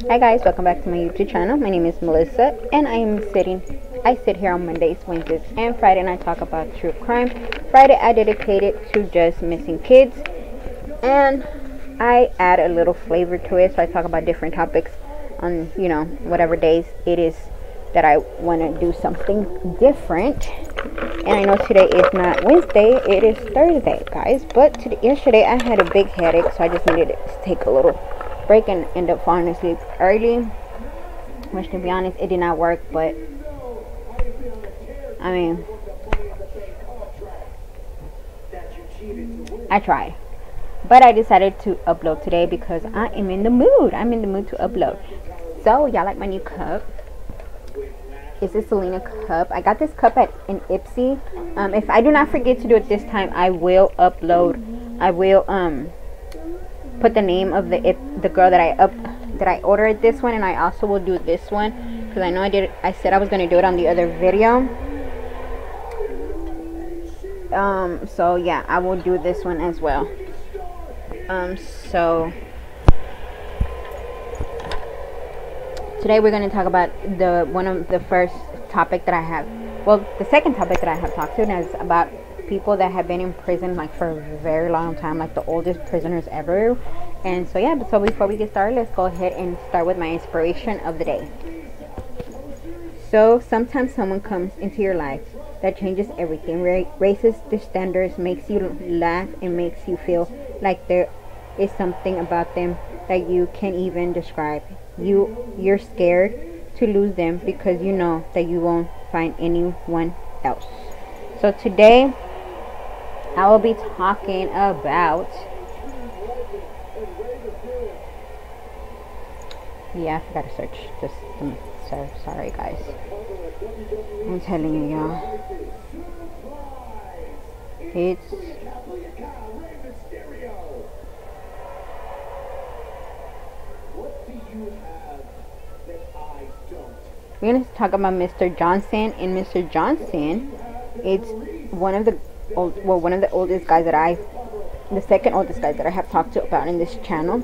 Hi guys, welcome back to my YouTube channel. My name is Melissa and I sit here on Mondays, Wednesdays, and Friday and I talk about true crime. Friday I dedicate it to just missing kids, and I add a little flavor to it, so I talk about different topics on, whatever days it is that I want to do something different. And I know today is not Wednesday, it is Thursday, guys. But yesterday I had a big headache, so I just needed to take a little break and end up falling asleep early. Which, to be honest, it did not work, but I mean, I tried. But I decided to upload today because I am in the mood. I'm in the mood to upload. So, y'all like my new cup? It's a Selena cup. I got this cup at an Etsy. If I do not forget to do it this time, I will upload. I will put the name of the girl that I ordered this one, and I also will do this one because I know I said I was gonna do it on the other video. So yeah, I will do this one as well. So today we're going to talk about one of the first topic that I have, well, the second topic that I have talked to, and it's about people that have been in prison like for a very long time, like the oldest prisoners ever. And so yeah, so before we get started, let's go ahead and start with my inspiration of the day. So sometimes someone comes into your life that changes everything, raises the standards, makes you laugh, and makes you feel like there is something about them that you can't even describe. You're scared to lose them because you know that you won't find anyone else. So today I will be talking about, yeah, I forgot to search this. Sorry guys, I'm telling you, y'all, it's we're going to talk about Mr. Johnson. And Mr. Johnson, it's one of the oldest guys the second oldest guys that I have talked to about in this channel.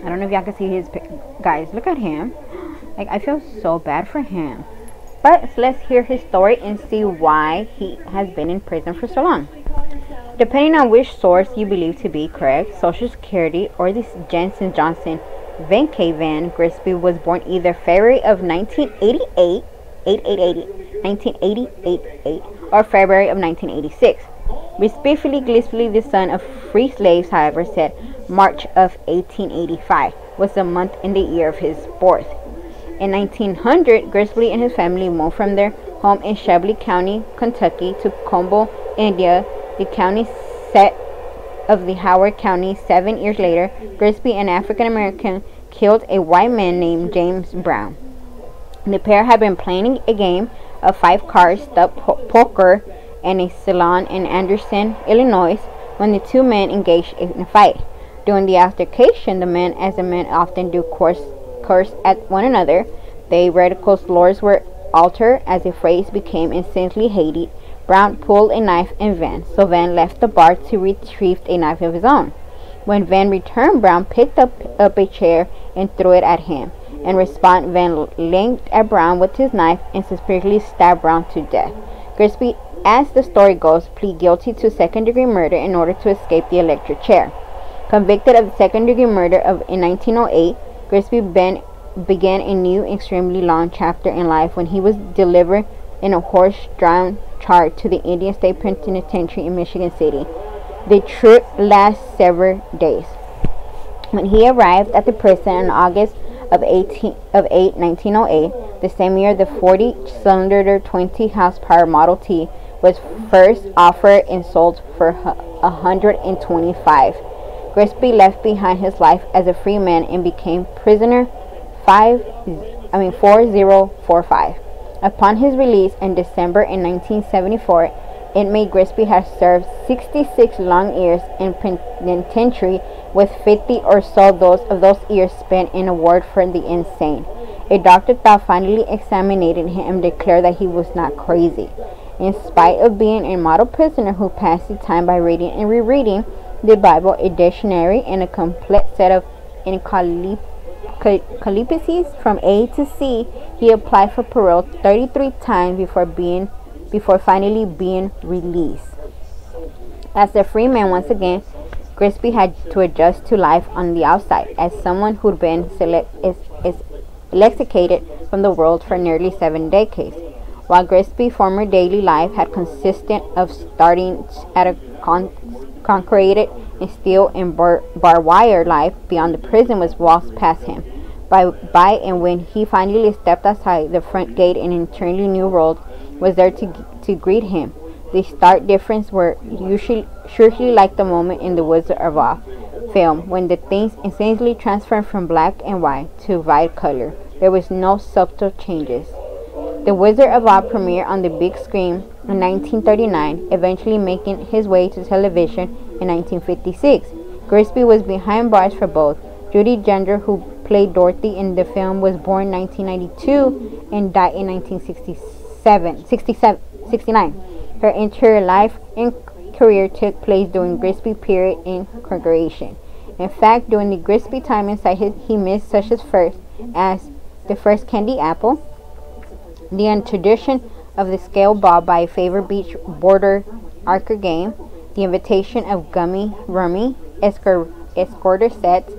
I don't know if y'all can see his guys. Look at him. Like, I feel so bad for him. But let's hear his story and see why he has been in prison for so long. Depending on which source you believe to be correct, Social Security or this Johnson Vandyke Grigsby was born either February of 1988, 1988, or February of 1986. Respectfully, Grigsby, the son of free slaves, however, said March of 1885 was the month and the year of his birth. In 1900, Grigsby and his family moved from their home in Shelby County, Kentucky, to Combo, India, the county seat of the Howard County. 7 years later, Grigsby, an African American, killed a white man named James Brown. The pair had been playing a game of 5 cards, stud poker, in a salon in Anderson, Illinois, when the two men engaged in a fight. During the altercation, the men, as the men often do, cursed at one another. The radical slurs were altered as the phrase became insanely hated. Brown pulled a knife in Van, so Van left the bar to retrieve a knife of his own. When Van returned, Brown picked up a chair and threw it at him. In response, Van leaned at Brown with his knife and suspiciously stabbed Brown to death. Grigsby, as the story goes, pleaded guilty to second-degree murder in order to escape the electric chair. Convicted of second-degree murder in 1908, Grigsby began a new, extremely long chapter in life when he was delivered in a horse-drawn charge to the Indian State Penitentiary in Michigan City. The trip lasted several days. When he arrived at the prison in August of 1908, the same year, the 40-cylinder 20-horsepower Model T was first offered and sold for $125. Grigsby left behind his life as a free man and became prisoner 4045. Upon his release in December in 1974, inmate Grigsby has served 66 long years in penitentiary, with 50 or so of those years spent in a ward for the insane. A doctor that finally examined him and declared that he was not crazy. In spite of being a model prisoner who passed the time by reading and rereading the Bible, a dictionary, and a complete set of calipacies from A to C, he applied for parole 33 times before finally being released. As a free man once again, Grigsby had to adjust to life on the outside as someone who'd been electrocuted from the world for nearly 7 decades. While Grigsby's former daily life had consisted of starting at a concreted and steel and barbed wire life beyond the prison was walks past him. By and when he finally stepped outside the front gate, an entirely new world was there to greet him. The stark difference were surely like the moment in The Wizard of Oz film when the things instantly transformed from black and white to vivid color. There was no subtle changes. The Wizard of Oz premiered on the big screen in 1939, eventually making his way to television in 1956. Grigsby was behind bars for both. Judy Ginger, who played Dorothy in the film, was born in 1992 and died in 1969. Her entire life and career took place during Grigsby period in congregation. In fact, during the Grigsby time inside, he missed such as the first candy apple, the introduction of the scale ball by a favorite beach border archer game, the invitation of gummy rummy escorter sets,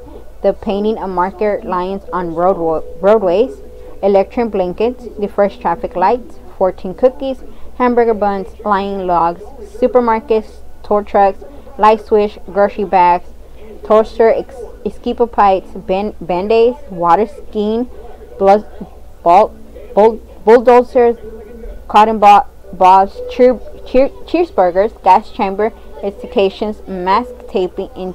the painting of marker lines on roadways, electric blankets, the first traffic lights, 14 cookies, hamburger buns, lying logs, supermarkets, tow trucks, light switch, grocery bags, toaster, escape pipes, band-aids, water skiing, bulldozers, cotton balls, cheeseburgers, gas chamber, extrications, mask taping, and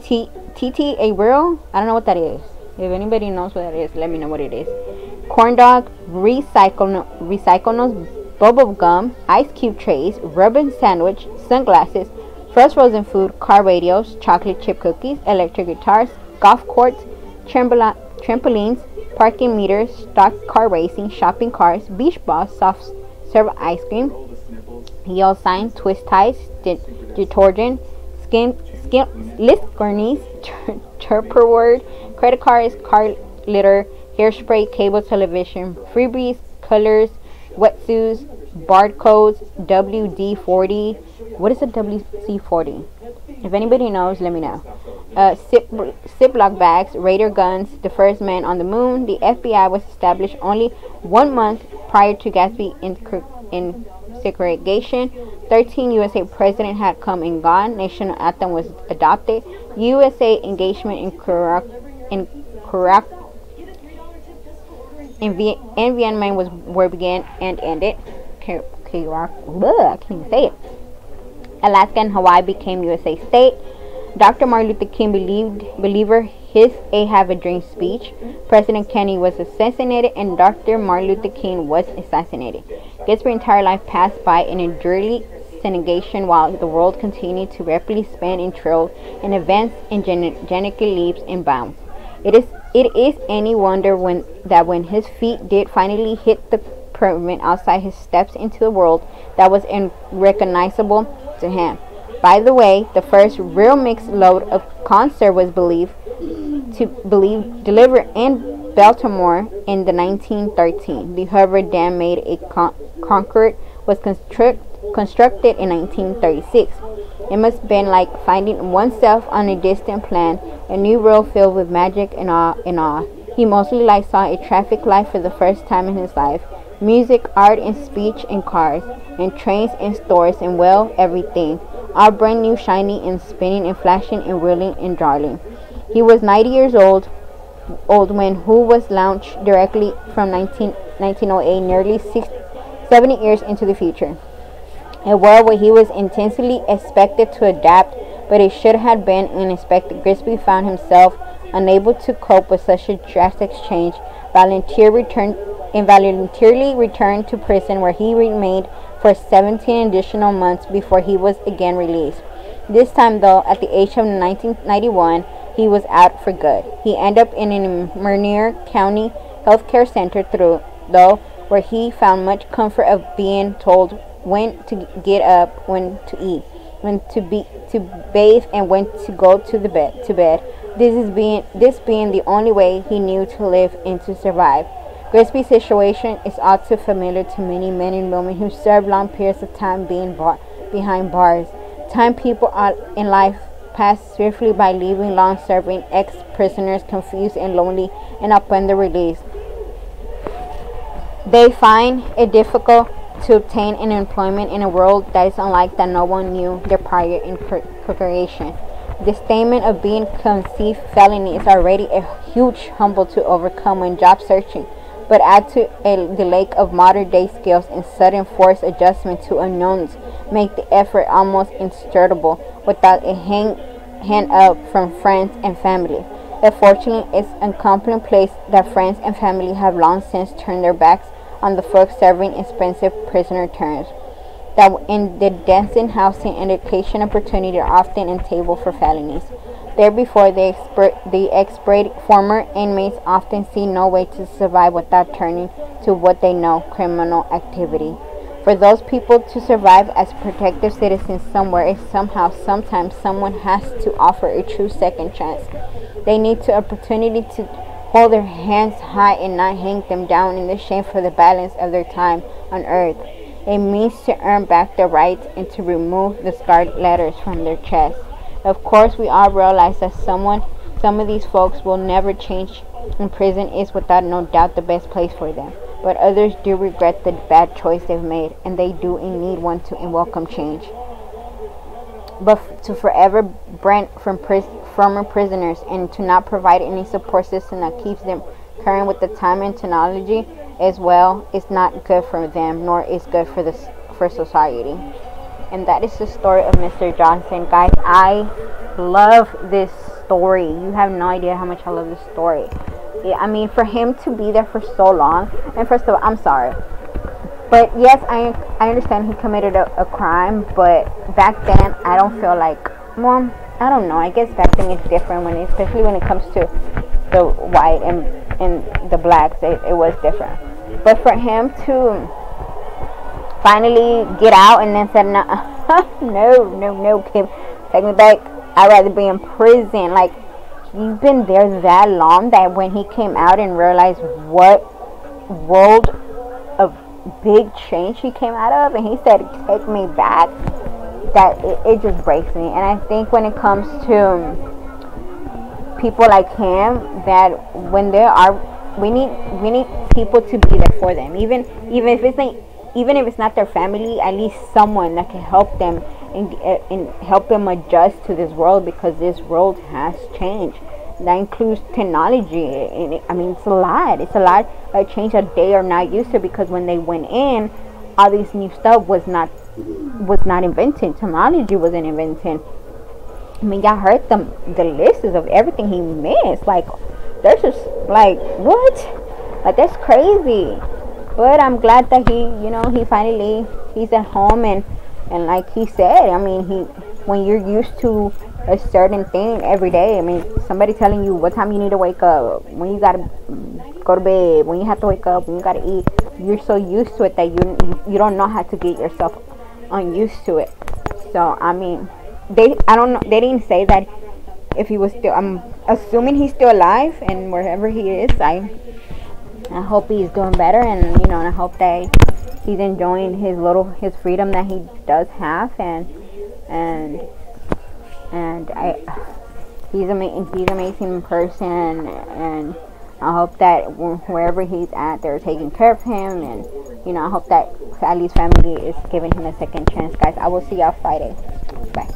TT a real? I don't know what that is. If anybody knows what that is, let me know what it is. Corn dog, recyclables, bubble gum, ice cube trays, rubber sandwich, sunglasses, fresh frozen food, car radios, chocolate chip cookies, electric guitars, golf courts, trampolines, parking meters, stock car racing, shopping carts, beach balls, soft serve ice cream, yellow sign, twist ties, detergent, list gurneys, Tupperware, credit cards, car litter, hairspray, cable television, freebies, colors, wetsuits, barcodes, WD-40. What is a WC-40? If anybody knows, let me know. Ziploc bags, radar guns, the first man on the moon. The FBI was established only 1 month prior to Gatsby in segregation. 13 USA presidents had come and gone. National anthem was adopted. USA engagement in Vietnam were began and ended. I can't even say it. Alaska and Hawaii became USA state. Dr. Martin Luther King believer his "I Have a Dream" speech. President Kennedy was assassinated, and Dr. Martin Luther King was assassinated. Grigsby's entire life passed by in enduring segregation, while the world continued to rapidly spin and trail in events and genetic leaps and bounds. It is any wonder that when his feet did finally hit the pavement outside, his steps into the world that was unrecognizable to him. By the way, the first real mixed load of concert was delivered in Baltimore in the 1913. The Harvard Dam made a Concorde was constructed in 1936. It must have been like finding oneself on a distant planet, a new world filled with magic and awe. He mostly saw a traffic light for the first time in his life. Music, art, and speech, and cars, and trains, and stores, and everything. All brand new, shiny, and spinning, and flashing, and whirling, and darling. He was 90 years old when Who was launched directly from 1908, nearly 70 years into the future. A world where he was intensely expected to adapt, but it should have been unexpected. Grigsby found himself unable to cope with such a drastic change, voluntarily returned to prison, where he remained for 17 additional months before he was again released. This time, though, at the age of 1991, he was out for good. He ended up in a Mercer County healthcare center, where he found much comfort of being told when to get up, when to eat, when to bathe, and when to go to bed. this being the only way he knew to live and to survive. Grigsby's situation is all too familiar to many men and women who serve long periods of time behind bars. Time people out in life pass swiftly by, leaving long-serving ex-prisoners confused and lonely, and upon the release, they find it difficult to obtain an employment in a world that is unlike that no one knew their prior incarceration. The statement of being conceived felony is already a huge humble to overcome when job searching, but add to the lack of modern-day skills and sudden forced adjustment to unknowns make the effort almost insupportable without a hand up from friends and family. Unfortunately, it's a commonplace that friends and family have long since turned their backs on the folks serving expensive prisoner terms. That in the decent housing and education opportunity are often in table for felonies. Therefore, the expert former inmates often see no way to survive without turning to what they know, criminal activity. For those people to survive as protective citizens somewhere, sometimes someone has to offer a true second chance. They need the opportunity to hold their hands high and not hang them down in the shame for the balance of their time on earth. It means to earn back their rights and to remove the scarred letters from their chest. Of course, we all realize that some of these folks will never change, and prison is without no doubt the best place for them. But others do regret the bad choice they've made, and they do indeed want to and welcome change. But to forever brand from former prisoners and to not provide any support system that keeps them current with the time and technology as well is not good for them, nor is good for society. And that is the story of Mr. Johnson. Guys, I love this story. You have no idea how much I love this story. Yeah, I mean, for him to be there for so long, and first of all, I'm sorry, but yes, I understand he committed a crime, but back then, I don't feel like, well, I don't know, I guess back then it's different, especially when it comes to the white and the blacks, it was different. But for him to finally get out and then said, no, Kim, take me back, I'd rather be in prison. Like, he's been there that long that when he came out and realized what world of big change he came out of, and he said, take me back, that it just breaks me. And I think when it comes to people like him, that when there are, we need people to be there for them, even if it's not their family, at least someone that can help them and help them adjust to this world, because this world has changed. That includes technology, and it's a lot. It's a lot of change that they are not used to, because when they went in, all this new stuff was not invented. Technology wasn't invented. I mean, y'all heard the lists of everything he missed. Like, there's just like, what? Like, that's crazy. But I'm glad that he finally, he's at home, and like he said, I mean, when you're used to a certain thing every day, I mean, somebody telling you what time you need to wake up, when you gotta go to bed, when you have to wake up, when you gotta eat, you're so used to it that you don't know how to get yourself unused to it. So I mean, they didn't say that if he was still, I'm assuming he's still alive, and wherever he is, I hope he's doing better, and and I hope that he's enjoying his freedom that he does have, and he's amazing person, and I hope that wherever he's at, they're taking care of him, and I hope that at least family is giving him a second chance. Guys, I will see y'all Friday. Bye.